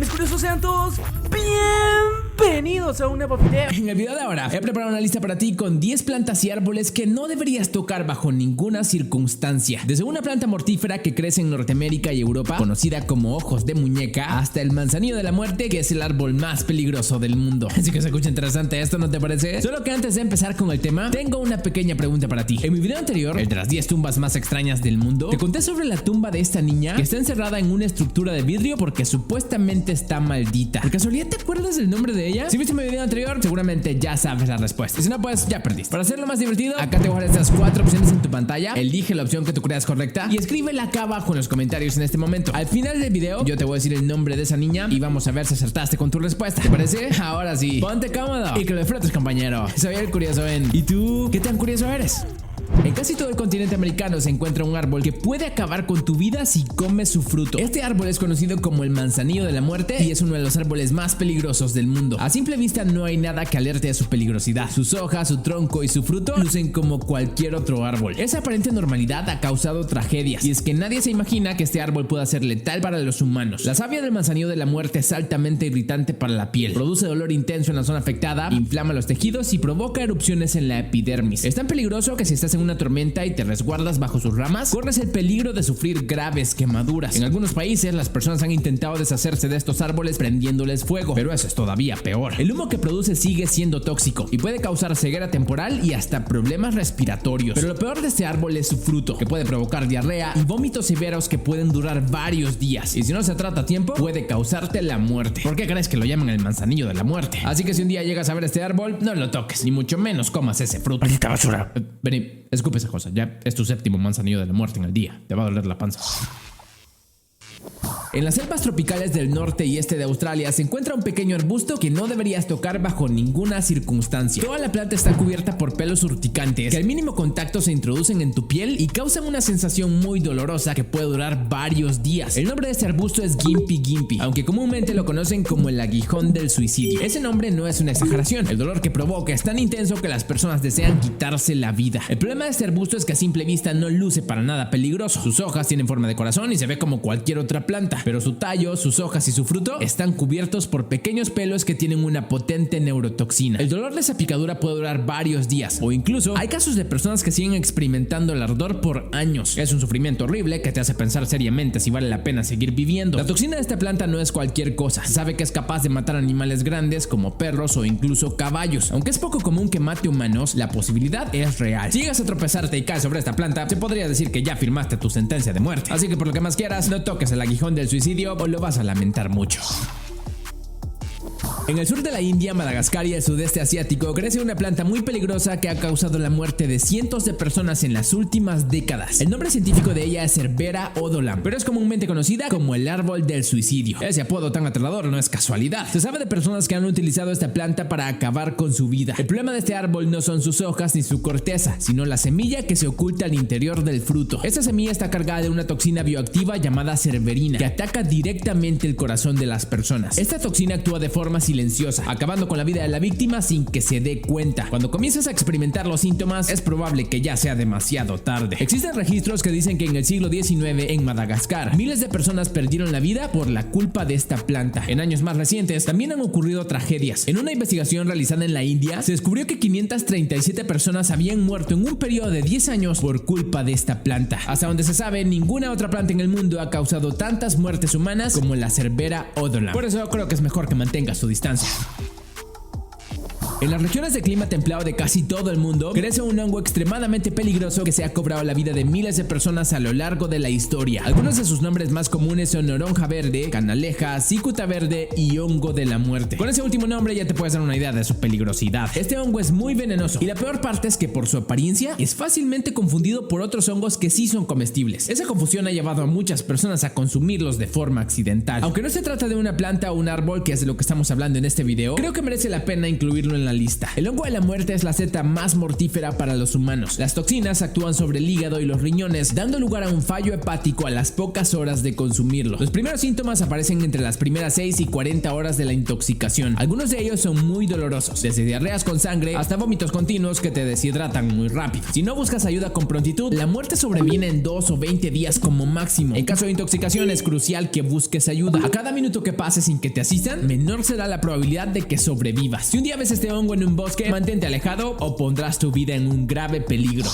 mis curiosos, sean todos bienvenidos a un nuevo video. En el video de ahora he preparado una lista para ti con 10 plantas y árboles que no deberías tocar bajo ninguna circunstancia. Desde una planta mortífera que crece en Norteamérica y Europa, conocida como ojos de muñeca, hasta el manzanillo de la muerte, que es el árbol más peligroso del mundo. Así que se escucha interesante esto, ¿no te parece? Solo que antes de empezar con el tema, tengo una pequeña pregunta para ti. En mi video anterior, el de las 10 tumbas más extrañas del mundo, te conté sobre la tumba de esta niña que está encerrada en una estructura de vidrio porque supuestamente está maldita. ¿Por casualidad te acuerdas del nombre de ella? Si viste mi video anterior, seguramente ya sabes la respuesta. Y si no, pues ya perdiste. Para hacerlo más divertido, acá te voy a dejar estas 4 opciones en tu pantalla. Elige la opción que tú creas correcta y escríbela acá abajo en los comentarios en este momento. Al final del video, yo te voy a decir el nombre de esa niña y vamos a ver si acertaste con tu respuesta. ¿Te parece? Ahora sí, ponte cómodo y que lo disfrutes, compañero. Soy el curioso en... ¿Y tú? ¿Qué tan curioso eres? En casi todo el continente americano se encuentra un árbol que puede acabar con tu vida si comes su fruto. Este árbol es conocido como el manzanillo de la muerte y es uno de los árboles más peligrosos del mundo. A simple vista no hay nada que alerte a su peligrosidad. Sus hojas, su tronco y su fruto lucen como cualquier otro árbol. Esa aparente normalidad ha causado tragedias, y es que nadie se imagina que este árbol pueda ser letal para los humanos. La savia del manzanillo de la muerte es altamente irritante para la piel. Produce dolor intenso en la zona afectada, inflama los tejidos y provoca erupciones en la epidermis. Es tan peligroso que si estás en una tormenta y te resguardas bajo sus ramas, corres el peligro de sufrir graves quemaduras. En algunos países las personas han intentado deshacerse de estos árboles prendiéndoles fuego, pero eso es todavía peor. El humo que produce sigue siendo tóxico y puede causar ceguera temporal y hasta problemas respiratorios. Pero lo peor de este árbol es su fruto, que puede provocar diarrea y vómitos severos que pueden durar varios días, y si no se trata a tiempo puede causarte la muerte. ¿Por qué crees que lo llaman el manzanillo de la muerte? Así que si un día llegas a ver este árbol, no lo toques, ni mucho menos comas ese fruto. Maldita basura. Vení, escupe esa cosa, ya es tu séptimo manzanillo de la muerte en el día. Te va a doler la panza. En las selvas tropicales del norte y este de Australia se encuentra un pequeño arbusto que no deberías tocar bajo ninguna circunstancia. Toda la planta está cubierta por pelos urticantes que al mínimo contacto se introducen en tu piel y causan una sensación muy dolorosa que puede durar varios días. El nombre de este arbusto es Gimpy Gimpy, aunque comúnmente lo conocen como el aguijón del suicidio. Ese nombre no es una exageración. El dolor que provoca es tan intenso que las personas desean quitarse la vida. El problema de este arbusto es que a simple vista no luce para nada peligroso. Sus hojas tienen forma de corazón y se ve como cualquier otra planta, pero su tallo, sus hojas y su fruto están cubiertos por pequeños pelos que tienen una potente neurotoxina. El dolor de esa picadura puede durar varios días, o incluso hay casos de personas que siguen experimentando el ardor por años. Es un sufrimiento horrible que te hace pensar seriamente si vale la pena seguir viviendo. La toxina de esta planta no es cualquier cosa. Se sabe que es capaz de matar animales grandes como perros o incluso caballos. Aunque es poco común que mate humanos, la posibilidad es real. Si llegas a tropezarte y caes sobre esta planta, se podría decir que ya firmaste tu sentencia de muerte. Así que por lo que más quieras, no toques el aguijón del suicidio o lo vas a lamentar mucho. En el sur de la India, Madagascar y el sudeste asiático crece una planta muy peligrosa que ha causado la muerte de cientos de personas en las últimas décadas. El nombre científico de ella es Cerbera odolam, pero es comúnmente conocida como el árbol del suicidio. Ese apodo tan aterrador no es casualidad. Se sabe de personas que han utilizado esta planta para acabar con su vida. El problema de este árbol no son sus hojas ni su corteza, sino la semilla que se oculta al interior del fruto. Esta semilla está cargada de una toxina bioactiva llamada cerverina, que ataca directamente el corazón de las personas. Esta toxina actúa de forma silenciosa, acabando con la vida de la víctima sin que se dé cuenta. Cuando comienzas a experimentar los síntomas, es probable que ya sea demasiado tarde. Existen registros que dicen que en el siglo XIX en Madagascar, miles de personas perdieron la vida por la culpa de esta planta. En años más recientes, también han ocurrido tragedias. En una investigación realizada en la India, se descubrió que 537 personas habían muerto en un periodo de 10 años por culpa de esta planta. Hasta donde se sabe, ninguna otra planta en el mundo ha causado tantas muertes humanas como la Cerbera odolam. Por eso creo que es mejor que mantengas tu distancia. En las regiones de clima templado de casi todo el mundo, crece un hongo extremadamente peligroso que se ha cobrado la vida de miles de personas a lo largo de la historia. Algunos de sus nombres más comunes son naronja verde, canaleja, cicuta verde y hongo de la muerte. Con ese último nombre ya te puedes dar una idea de su peligrosidad. Este hongo es muy venenoso y la peor parte es que por su apariencia es fácilmente confundido por otros hongos que sí son comestibles. Esa confusión ha llevado a muchas personas a consumirlos de forma accidental. Aunque no se trata de una planta o un árbol, que es de lo que estamos hablando en este video, creo que merece la pena incluirlo en la la lista. El hongo de la muerte es la seta más mortífera para los humanos. Las toxinas actúan sobre el hígado y los riñones, dando lugar a un fallo hepático a las pocas horas de consumirlo. Los primeros síntomas aparecen entre las primeras 6 y 40 horas de la intoxicación. Algunos de ellos son muy dolorosos, desde diarreas con sangre hasta vómitos continuos que te deshidratan muy rápido. Si no buscas ayuda con prontitud, la muerte sobreviene en 2 o 20 días como máximo. En caso de intoxicación es crucial que busques ayuda. A cada minuto que pase sin que te asistan, menor será la probabilidad de que sobrevivas. Si un día ves este hongo en un bosque, mantente alejado o pondrás tu vida en un grave peligro.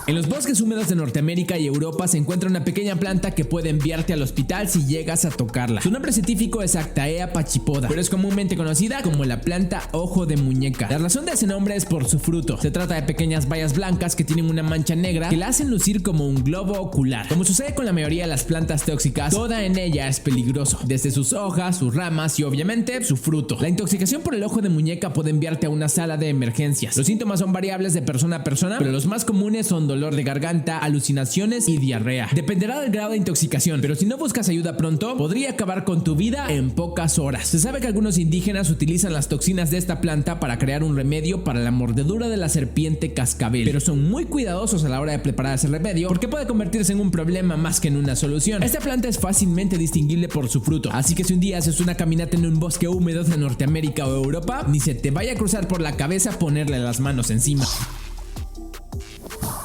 En los bosques húmedos de Norteamérica y Europa se encuentra una pequeña planta que puede enviarte al hospital si llegas a tocarla. Su nombre científico es Actaea pachypoda, pero es comúnmente conocida como la planta ojo de muñeca. La razón de ese nombre es por su fruto. Se trata de pequeñas bayas blancas que tienen una mancha negra que la hacen lucir como un globo ocular. Como sucede con la mayoría de las plantas tóxicas, toda en ella es peligroso, desde sus hojas, sus ramas y obviamente su fruto. La intoxicación por el ojo de muñeca puede enviarte a una sala de emergencias. Los síntomas son variables de persona a persona, pero los más comunes son dolor de garganta, alucinaciones y diarrea. Dependerá del grado de intoxicación, pero si no buscas ayuda pronto, podría acabar con tu vida en pocas horas. Se sabe que algunos indígenas utilizan las toxinas de esta planta para crear un remedio para la mordedura de la serpiente cascabel, pero son muy cuidadosos a la hora de preparar ese remedio porque puede convertirse en un problema más que en una solución. Esta planta es fácilmente distinguible por su fruto, así que si un día haces una caminata en un bosque húmedo de Norteamérica o Europa, ni se te vaya a cruzar por la cabeza ponerle las manos encima.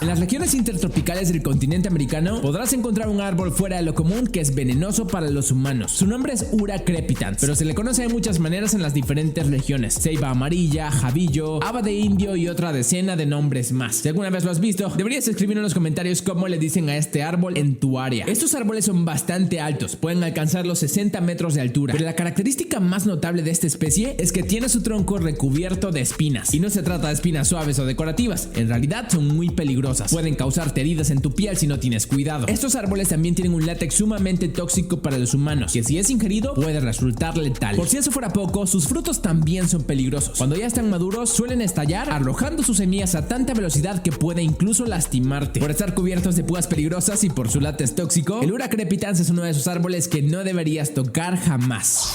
En las regiones intertropicales del continente americano podrás encontrar un árbol fuera de lo común que es venenoso para los humanos. Su nombre es Ura crepitans, pero se le conoce de muchas maneras en las diferentes regiones: ceiba amarilla, jabillo, haba de indio y otra decena de nombres más. Si alguna vez lo has visto, deberías escribir en los comentarios cómo le dicen a este árbol en tu área. Estos árboles son bastante altos, pueden alcanzar los 60 metros de altura, pero la característica más notable de esta especie es que tiene su tronco recubierto de espinas. Y no se trata de espinas suaves o decorativas, en realidad son muy peligrosas. Pueden causarte heridas en tu piel si no tienes cuidado. Estos árboles también tienen un látex sumamente tóxico para los humanos, que si es ingerido puede resultar letal. Por si eso fuera poco, sus frutos también son peligrosos. Cuando ya están maduros, suelen estallar, arrojando sus semillas a tanta velocidad que puede incluso lastimarte. Por estar cubiertos de púas peligrosas y por su látex tóxico, el Ura crepitans es uno de esos árboles que no deberías tocar jamás.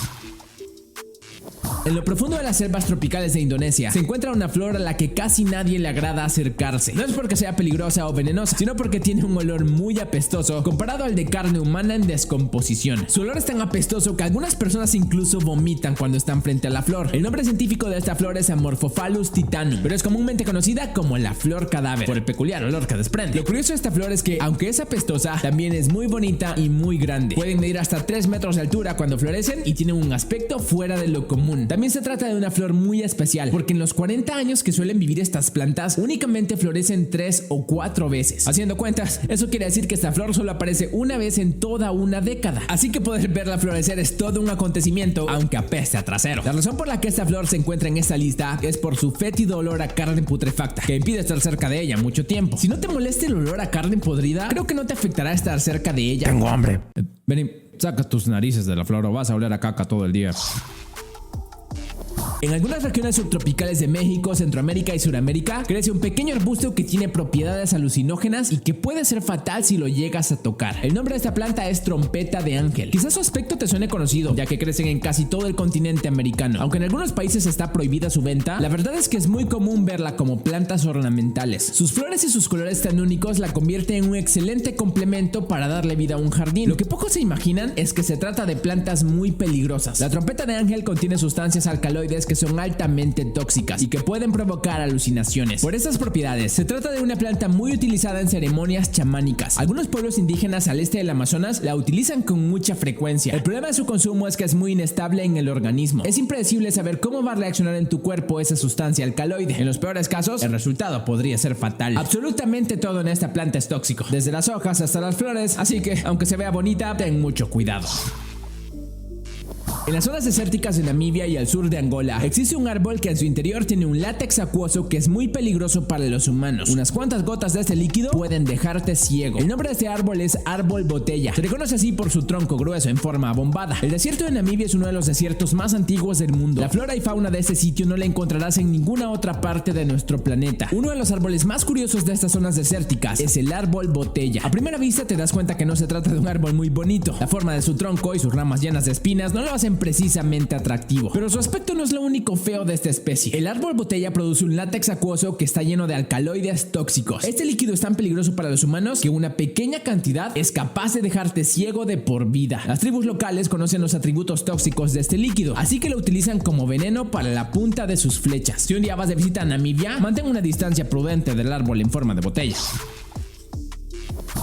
En lo profundo de las selvas tropicales de Indonesia se encuentra una flor a la que casi nadie le agrada acercarse. No es porque sea peligrosa o venenosa, sino porque tiene un olor muy apestoso comparado al de carne humana en descomposición. Su olor es tan apestoso que algunas personas incluso vomitan cuando están frente a la flor. El nombre científico de esta flor es Amorphophallus titanum, pero es comúnmente conocida como la flor cadáver por el peculiar olor que desprende. Lo curioso de esta flor es que, aunque es apestosa, también es muy bonita y muy grande. Pueden medir hasta 3 metros de altura cuando florecen y tienen un aspecto fuera de lo común. También se trata de una flor muy especial, porque en los 40 años que suelen vivir estas plantas, únicamente florecen 3 o 4 veces. Haciendo cuentas, eso quiere decir que esta flor solo aparece una vez en toda una década. Así que poder verla florecer es todo un acontecimiento, aunque apeste a trasero. La razón por la que esta flor se encuentra en esta lista es por su fétido olor a carne putrefacta, que impide estar cerca de ella mucho tiempo. Si no te molesta el olor a carne podrida, creo que no te afectará estar cerca de ella. Tengo hambre. Ven, saca tus narices de la flor o vas a oler a caca todo el día. En algunas regiones subtropicales de México, Centroamérica y Suramérica crece un pequeño arbusto que tiene propiedades alucinógenas y que puede ser fatal si lo llegas a tocar. El nombre de esta planta es trompeta de ángel. Quizás su aspecto te suene conocido, ya que crecen en casi todo el continente americano. Aunque en algunos países está prohibida su venta, la verdad es que es muy común verla como plantas ornamentales. Sus flores y sus colores tan únicos la convierten en un excelente complemento para darle vida a un jardín. Lo que pocos se imaginan es que se trata de plantas muy peligrosas. La trompeta de ángel contiene sustancias alcaloides que son altamente tóxicas y que pueden provocar alucinaciones. Por estas propiedades, se trata de una planta muy utilizada en ceremonias chamánicas. Algunos pueblos indígenas al este del Amazonas la utilizan con mucha frecuencia. El problema de su consumo es que es muy inestable en el organismo. Es impredecible saber cómo va a reaccionar en tu cuerpo esa sustancia alcaloide. En los peores casos, el resultado podría ser fatal. Absolutamente todo en esta planta es tóxico, desde las hojas hasta las flores, así que, aunque se vea bonita, ten mucho cuidado. En las zonas desérticas de Namibia y al sur de Angola existe un árbol que en su interior tiene un látex acuoso que es muy peligroso para los humanos. Unas cuantas gotas de este líquido pueden dejarte ciego. El nombre de este árbol es árbol botella. Se le conoce así por su tronco grueso en forma abombada. El desierto de Namibia es uno de los desiertos más antiguos del mundo. La flora y fauna de este sitio no la encontrarás en ninguna otra parte de nuestro planeta. Uno de los árboles más curiosos de estas zonas desérticas es el árbol botella. A primera vista te das cuenta que no se trata de un árbol muy bonito. La forma de su tronco y sus ramas llenas de espinas no lo hacen hacen precisamente atractivo. Pero su aspecto no es lo único feo de esta especie. El árbol botella produce un látex acuoso que está lleno de alcaloides tóxicos. Este líquido es tan peligroso para los humanos que una pequeña cantidad es capaz de dejarte ciego de por vida. Las tribus locales conocen los atributos tóxicos de este líquido, así que lo utilizan como veneno para la punta de sus flechas. Si un día vas de visita a Namibia, mantén una distancia prudente del árbol en forma de botella.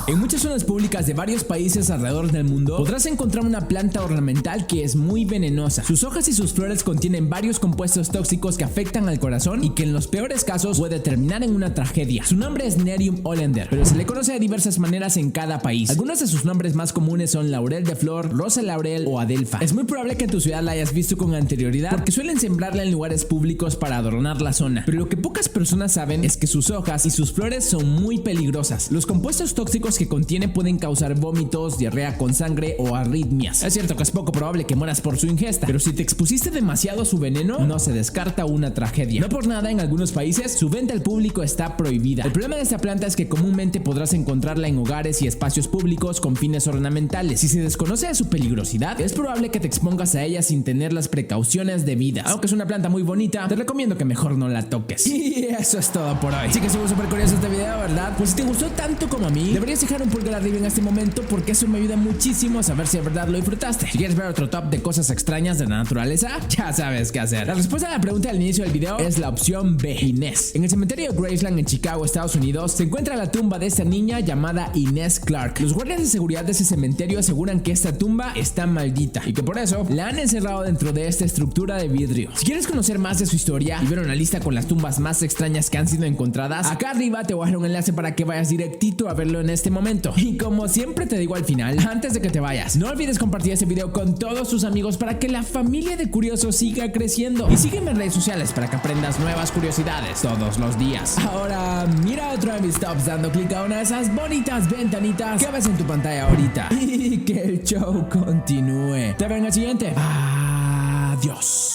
En muchas zonas públicas de varios países alrededor del mundo podrás encontrar una planta ornamental que es muy venenosa. Sus hojas y sus flores contienen varios compuestos tóxicos que afectan al corazón y que en los peores casos puede terminar en una tragedia. Su nombre es Nerium oleander, pero se le conoce de diversas maneras en cada país. Algunos de sus nombres más comunes son laurel de flor, rosa laurel o adelfa. Es muy probable que en tu ciudad la hayas visto con anterioridad porque suelen sembrarla en lugares públicos para adornar la zona. Pero lo que pocas personas saben es que sus hojas y sus flores son muy peligrosas. Los compuestos tóxicos que contiene pueden causar vómitos, diarrea con sangre o arritmias. Es cierto que es poco probable que mueras por su ingesta, pero si te expusiste demasiado a su veneno, no se descarta una tragedia. No por nada, en algunos países su venta al público está prohibida. El problema de esta planta es que comúnmente podrás encontrarla en hogares y espacios públicos con fines ornamentales. Si se desconoce de su peligrosidad, es probable que te expongas a ella sin tener las precauciones debidas. Aunque es una planta muy bonita, te recomiendo que mejor no la toques. Y eso es todo por hoy. Sí que estuvo súper curioso este video, ¿verdad? Pues si te gustó tanto como a mí, deberías dejar un pulgar arriba en este momento porque eso me ayuda muchísimo a saber si de verdad lo disfrutaste. Si quieres ver otro top de cosas extrañas de la naturaleza, ya sabes qué hacer. La respuesta a la pregunta al inicio del video es la opción B, Inés. En el cementerio de Graceland en Chicago, Estados Unidos, se encuentra la tumba de esta niña llamada Inés Clark. Los guardias de seguridad de ese cementerio aseguran que esta tumba está maldita y que por eso la han encerrado dentro de esta estructura de vidrio. Si quieres conocer más de su historia y ver una lista con las tumbas más extrañas que han sido encontradas, acá arriba te voy a dejar un enlace para que vayas directito a verlo en este momento. Y como siempre te digo al final, antes de que te vayas, no olvides compartir este video con todos tus amigos para que la familia de curiosos siga creciendo. Y sígueme en redes sociales para que aprendas nuevas curiosidades todos los días. Ahora, mira otro de mis tops dando clic a una de esas bonitas ventanitas que ves en tu pantalla ahorita. Y que el show continúe. Te veo en el siguiente. Adiós.